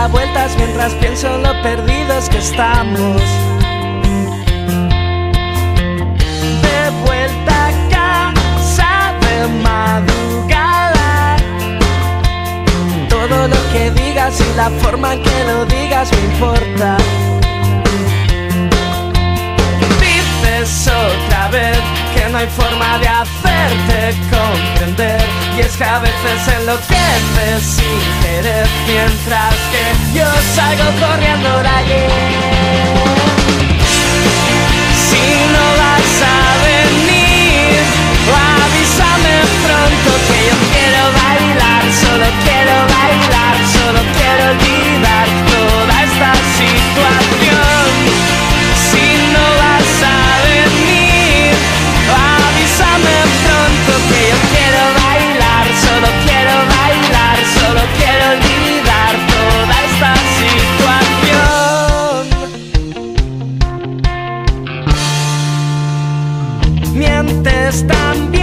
da vueltas mientras pienso en lo perdidos que estamos. De vuelta a casa de madrugada. Todo lo que digas y la forma en que lo digas me importa. Dices otra vez que no hay forma de hacerte comprender, y es que a veces enloqueces sin querer, mientras que yo salgo corriendo de allí. Si no vas a venir, avísame pronto que yo quiero bailar, solo quiero bailar, solo quiero olvidar toda esta situación. Si no vas a venir, avísame pronto que yo quiero bailar, solo quiero bailar, solo quiero olvidar toda esta situación. Mientes también